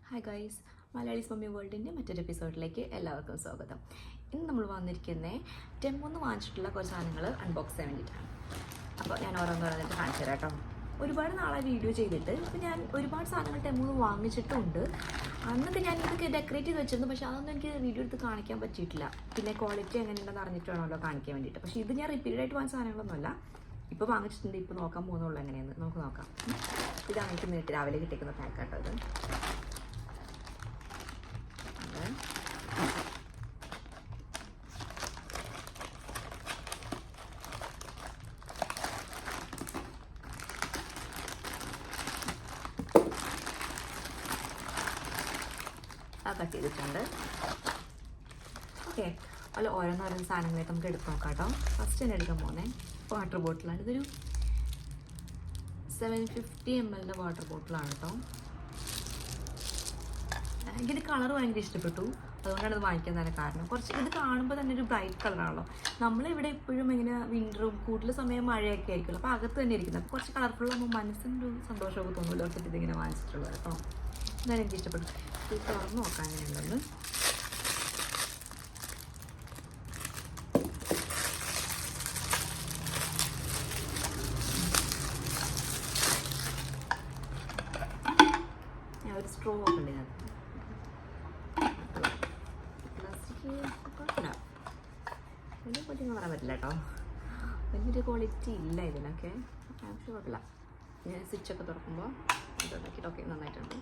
Hi guys, Malayalees mummy വേൾഡിൻ്റെ മറ്റൊരു എപ്പിസോഡിലേക്ക് എല്ലാവർക്കും സ്വാഗതം. ഇന്ന് നമ്മൾ വന്നിരിക്കുന്നത് ടെമ്മോന്ന് വാങ്ങിച്ചിട്ടുള്ള കുറച്ച് സാധനങ്ങൾ അൺബോക്സ് ചെയ്യാൻ വേണ്ടിയിട്ടാണ്. അപ്പോൾ ഞാൻ ഓരോന്നോരോന്നിട്ട് കാണിച്ചു തരാം കേട്ടോ. ഒരുപാട് നാളെ വീഡിയോ ചെയ്തിട്ട് അപ്പോൾ ഞാൻ ഒരുപാട് സാധനങ്ങൾ ടെമ്മോന്ന് വാങ്ങിച്ചിട്ടുണ്ട്. അന്നൊക്കെ ഞാൻ ഇതൊക്കെ ഡെക്കറേറ്റ് ചെയ്ത് വെച്ചിരുന്നു, പക്ഷേ അതൊന്നും എനിക്ക് വീഡിയോ എടുത്ത് കാണിക്കാൻ പറ്റിയിട്ടില്ല. പിന്നെ ക്വാളിറ്റി എങ്ങനെയുണ്ടെന്ന് അറിഞ്ഞിട്ട് വേണമല്ലോ കാണിക്കാൻ വേണ്ടിയിട്ട്. പക്ഷേ ഇത് ഞാൻ റിപ്പീറ്റഡ് ആയിട്ട് വാങ്ങിച്ച സാധനങ്ങളൊന്നുമല്ല, ഇപ്പോൾ വാങ്ങിച്ചിട്ടുണ്ട്. ഇപ്പോൾ നോക്കാൻ പോകുന്നുള്ളൂ എങ്ങനെയെന്ന് നമുക്ക് നോക്കാം. ഇതാണ് എനിക്ക് നേരിട്ട് രാവിലെ കിട്ടിയിരിക്കുന്ന പാക്കാട്ടോ. ഇത് കട്ട് ചെയ്തിട്ടുണ്ട്. ഓക്കെ, അതിൽ ഓരോന്നോരോ സാധനങ്ങളായിട്ട് നമുക്ക് എടുത്ത് നോക്കാം കേട്ടോ. ഫസ്റ്റ് തന്നെ എടുക്കാൻ പോകുന്നത് വാട്ടർ ബോട്ടിലാണ്. ഇതൊരു 750 ml വാട്ടർ ബോട്ടിലാണ് കേട്ടോ. എനിക്കിത് കളർ ഭയങ്കര ഇഷ്ടപ്പെട്ടു, അതുകൊണ്ടാണ് ഇത് വാങ്ങിക്കാൻ തന്നെ കാരണം. കുറച്ച് ഇത് കാണുമ്പോൾ തന്നെ ഒരു ബ്രൈറ്റ് കളറാണല്ലോ. നമ്മളിവിടെ എപ്പോഴും ഇങ്ങനെ വിൻ്ററും കൂടുതൽ സമയം മഴയൊക്കെ ആയിരിക്കുമല്ലോ, അപ്പോൾ അകത്ത് തന്നെ ഇരിക്കുന്നത്. അപ്പോൾ കുറച്ച് കളർഫുൾ ആകുമ്പോൾ മനസ്സിനൊരു സന്തോഷമൊക്കെ തോന്നുമല്ലോ. ഓർത്തിട്ട് ഇതിങ്ങനെ വാങ്ങിച്ചിട്ടുള്ളത് കേട്ടോ. എന്നാലും എനിക്ക് ഇഷ്ടപ്പെട്ടു. ഇത് തുറന്ന് നോക്കാൻ എങ്ങനെയുണ്ടെന്ന്. ഞാൻ ഒരു സ്ട്രോ ഒക്കെ ഉണ്ട്. വലിയ ക്വാളിറ്റി പറയാൻ പറ്റില്ല കേട്ടോ, വലിയൊരു ക്വാളിറ്റി ഇല്ല ഇതിനൊക്കെ. ആവശ്യം കുഴപ്പമില്ല. ഞാൻ സ്വിച്ചൊക്കെ തുറക്കുമ്പോൾ ഇതുണ്ടാക്കിയിട്ട് ഓക്കെ നന്നായിട്ടുണ്ട്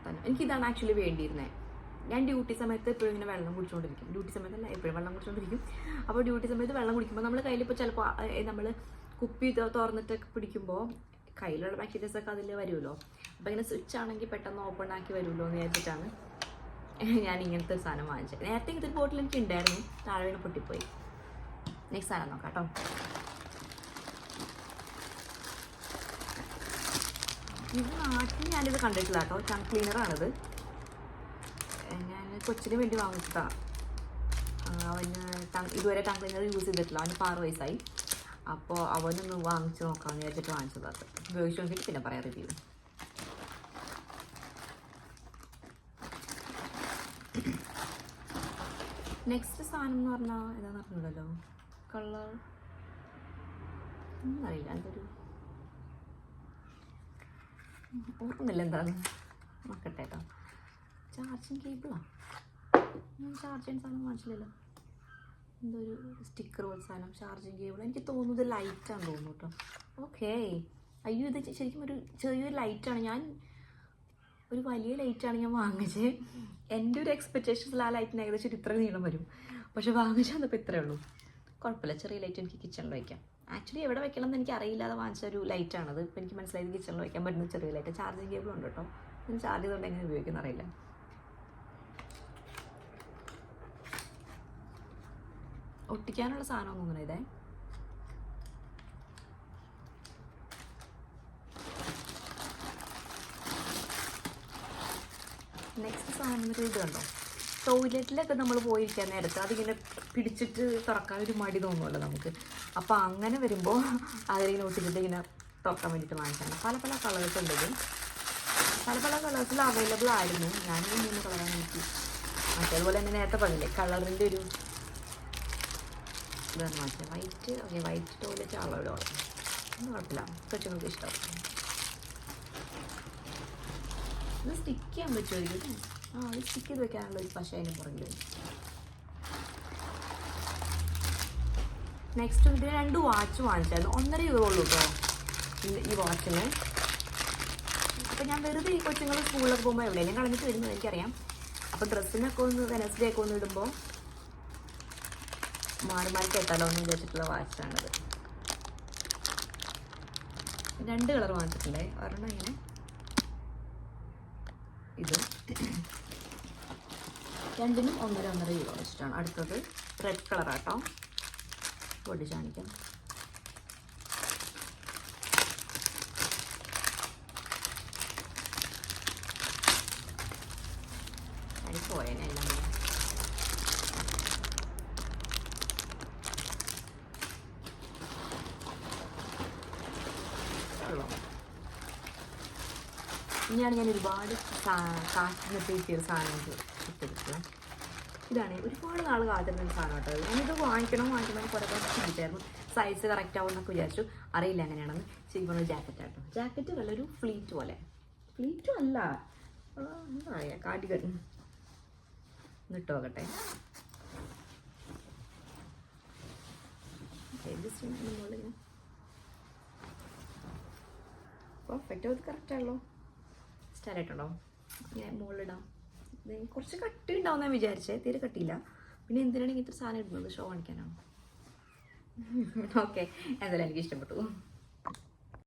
തന്നെ. എനിക്കിതാണ് ആക്ച്വലി വേണ്ടിയിരുന്നത്. ഞാൻ ഡ്യൂട്ടി സമയത്ത് എപ്പോഴും ഇങ്ങനെ വെള്ളം കുടിച്ചുകൊണ്ടിരിക്കും. ഡ്യൂട്ടി സമയത്തല്ല, എപ്പോഴും വെള്ളം കുടിച്ചുകൊണ്ടിരിക്കും. അപ്പോൾ ഡ്യൂട്ടി സമയത്ത് വെള്ളം കുടിക്കുമ്പോൾ നമ്മൾ കയ്യിലിപ്പോൾ ചിലപ്പോൾ നമ്മൾ കുപ്പി തുറന്നിട്ടൊക്കെ പിടിക്കുമ്പോൾ കയ്യിലുള്ള ബാക്ടീരിയസൊക്കെ അതിൽ വരുമല്ലോ. അപ്പോൾ ഇങ്ങനെ സ്വിച്ച് ആണെങ്കിൽ പെട്ടെന്ന് ഓപ്പൺ ആക്കി വരുമല്ലോ എന്ന് വിചാരിച്ചിട്ടാണ് ഞാൻ ഇങ്ങനത്തെ ഒരു സാധനം വാങ്ങിച്ചത്. നേരത്തെ ഇങ്ങനത്തെ ഒരു ബോട്ടിൽ എനിക്ക് ഉണ്ടായിരുന്നു, താഴെ വീണ് പൊട്ടിപ്പോയി. നെക്സ്റ്റ് സാധനം നോക്കാം കേട്ടോ. ഇത് നാട്ടിൽ ഞാനിത് കണ്ടിട്ടില്ല കേട്ടോ. ടങ് ക്ലീനറാണിത്. ഞാൻ കൊച്ചിന് വേണ്ടി വാങ്ങിച്ചതാണ്. അവന് ഇതുവരെ ടങ് ക്ലീനർ യൂസ് ചെയ്തിട്ടില്ല. അവന് 6 വയസ്സായി. അപ്പോൾ അവനൊന്ന് വാങ്ങിച്ച് നോക്കാമെന്ന് വിചാരിച്ചിട്ട് വാങ്ങിച്ചത്. ഉപയോഗിച്ച് നോക്കിയിട്ട് പിന്നെ പറയാം റിവ്യൂ. നെക്സ്റ്റ് സാധനം എന്ന് പറഞ്ഞാൽ ഏതാണെന്ന് അറിഞ്ഞില്ലല്ലോ. കളർ ഒന്നും അറിയില്ല, എന്തൊരു ഓർക്കുന്നില്ല എന്താണ്. നോക്കട്ടെ കേട്ടോ. ചാർജിങ് കേബിളാണ്. ഞാൻ ചാർജ് ചെയ്യുന്ന സാധനം വാങ്ങിച്ചില്ലല്ലോ. എന്തോ ഒരു സ്റ്റിക്കർ പോലെ സാധനം, ചാർജിങ് കേബിൾ. എനിക്ക് തോന്നുന്നത് ലൈറ്റാണെന്ന് തോന്നുന്നു കേട്ടോ. ഓക്കെ, അയ്യോ ഇത് ശരിക്കും ഒരു ചെറിയൊരു ലൈറ്റാണ്. ഞാൻ ഒരു വലിയ ലൈറ്റാണ് ഞാൻ വാങ്ങിച്ചത്. എൻ്റെ ഒരു എക്സ്പെക്റ്റേഷൻസിൽ ആ ലൈറ്റിന് ഏകദേശം ഒരു ഇത്ര നീളം വരും, പക്ഷെ വാങ്ങിച്ചാൽ ഇപ്പോൾ ഇത്രയേ ഉള്ളൂ. കുഴപ്പമില്ല, ചെറിയ ലൈറ്റ് എനിക്ക് കിച്ചണിൽ വയ്ക്കാം. ആക്ച്വലി എവിടെ വെക്കണം എന്ന് എനിക്ക് അറിയില്ലാതെ വാങ്ങിച്ച ഒരു ലൈറ്റാണത്. ഇപ്പോൾ എനിക്ക് മനസ്സിലായത് കിച്ചണിൽ വയ്ക്കാൻ പറ്റുന്ന ചെറിയ ലൈറ്റ്. ചാർജിങ് കേബിൾ ഉണ്ട് കേട്ടോ. ഞാൻ ചാർജ് ചെയ്തുകൊണ്ട് എങ്ങനെ ഉപയോഗിക്കുന്ന അറിയില്ല. ഒട്ടിക്കാനുള്ള സാധനം ഒന്നും ഇതേ. നെക്സ്റ്റ് സാധനം ഒരു ഇത് കണ്ടോ. ടോയ്ലറ്റിലൊക്കെ നമ്മൾ പോയിരിക്കാൻ നേരത്ത് അതിങ്ങനെ പിടിച്ചിട്ട് തുറക്കാൻ ഒരു മടി തോന്നുമല്ലോ നമുക്ക്. അപ്പോൾ അങ്ങനെ വരുമ്പോൾ അതിലിങ്ങനെ ഒട്ടിച്ചിട്ട് ഇങ്ങനെ തുറക്കാൻ വേണ്ടിയിട്ട് വാങ്ങിക്കാണ്. പല പല കളേഴ്സ് ഉണ്ട്. ഇത് പല പല കളേഴ്സിൽ അവൈലബിൾ ആയിരുന്നു. ഞാനിത് 3 കളറാണ് എനിക്ക്. അതുപോലെ തന്നെ നേരത്തെ പറഞ്ഞില്ലേ കളറിൻ്റെ ഒരു ഇതാണ് വാങ്ങിച്ചത്. വൈറ്റ്. ഓക്കെ, വൈറ്റ് ടോയ്ലറ്റ് ആളോട് ഒന്നും കുഴപ്പമില്ല, കൊച്ചുങ്ങൾക്ക് ഇഷ്ടമാവും. ഇത് സ്റ്റിക്ക് ചെയ്യാൻ പറ്റുമായിരിക്കും. അത് സ്റ്റിക്ക് ചെയ്ത് വെക്കാനുള്ള ഒരു പശ അതിന് പുറകിൽ. നെക്സ്റ്റ് ഇതിന് 2 വാച്ച് വാങ്ങിച്ചായിരുന്നു. 1.5 euro ഉള്ളൂ കേട്ടോ ഈ വാച്ചിന്. അപ്പോൾ ഞാൻ വെറുതെ ഈ കൊച്ചുങ്ങൾ സ്കൂളിലൊക്കെ പോകുമ്പോൾ എവിടെയാണ് ഞാൻ കളഞ്ഞിട്ട് വരുന്നത് എനിക്കറിയാം. അപ്പോൾ ഡ്രസ്സിനൊക്കെ ഒന്ന് വെനസ്ഡേ ഒക്കെ ഒന്ന് ഇടുമ്പോൾ മാറി മാറി കേട്ടാലോ എന്ന് വിചാരിച്ചിട്ടുള്ള വാച്ചാണിത്. 2 കളർ വാങ്ങിച്ചിട്ടുണ്ടേ. ഒരെണ്ണം ഇങ്ങനെ ഇത്. രണ്ടിനും 1.5 euro വെച്ചിട്ടാണ്. അടുത്തത് റെഡ് കളറാട്ടോ. പൊടി കാണിക്കാം. പോയനെല്ലാം ഇനിയാണ് ഞാൻ ഒരുപാട് കാശിന് കിട്ടിയ സാധനങ്ങൾ ഇട്ടെടുക്കുക. ഇതാണ് ഒരുപാട് നാൾ കാത്തിരുന്ന സാധനം കേട്ടോ. ഞാനിത് വാങ്ങിക്കണം കുറേ ചിന്തിച്ചായിരുന്നു, സൈസ് കറക്റ്റ് ആവും എന്നൊക്കെ വിചാരിച്ചു. അറിയില്ല എങ്ങനെയാണെന്ന്. ശരിക്കും ജാക്കറ്റ് ആട്ടോ. ജാക്കറ്റ് നല്ലൊരു ഫ്ലീറ്റ് പോലെ, ഫ്ലീറ്റും അല്ല, എന്താ പറയുക, കാർഡിഗൺ. എന്നിട്ട് നോക്കട്ടെ. പെർഫെക്റ്റ്, അത് കറക്റ്റ് ആണല്ലോ. സ്റ്റാൻഡായിട്ടുണ്ടോ? ഞാൻ മുകളിലിടാം. കുറച്ച് കട്ടി ഉണ്ടാവുന്ന വിചാരിച്ചേ, തീരെ കട്ടിയില്ല. പിന്നെ എന്തിനാണ് ഇങ്ങനത്തെ സാധനം ഇടുന്നത്? ഷോ കാണിക്കാനാണ്. ഓക്കെ, എന്തായാലും എനിക്ക് ഇഷ്ടപ്പെട്ടു.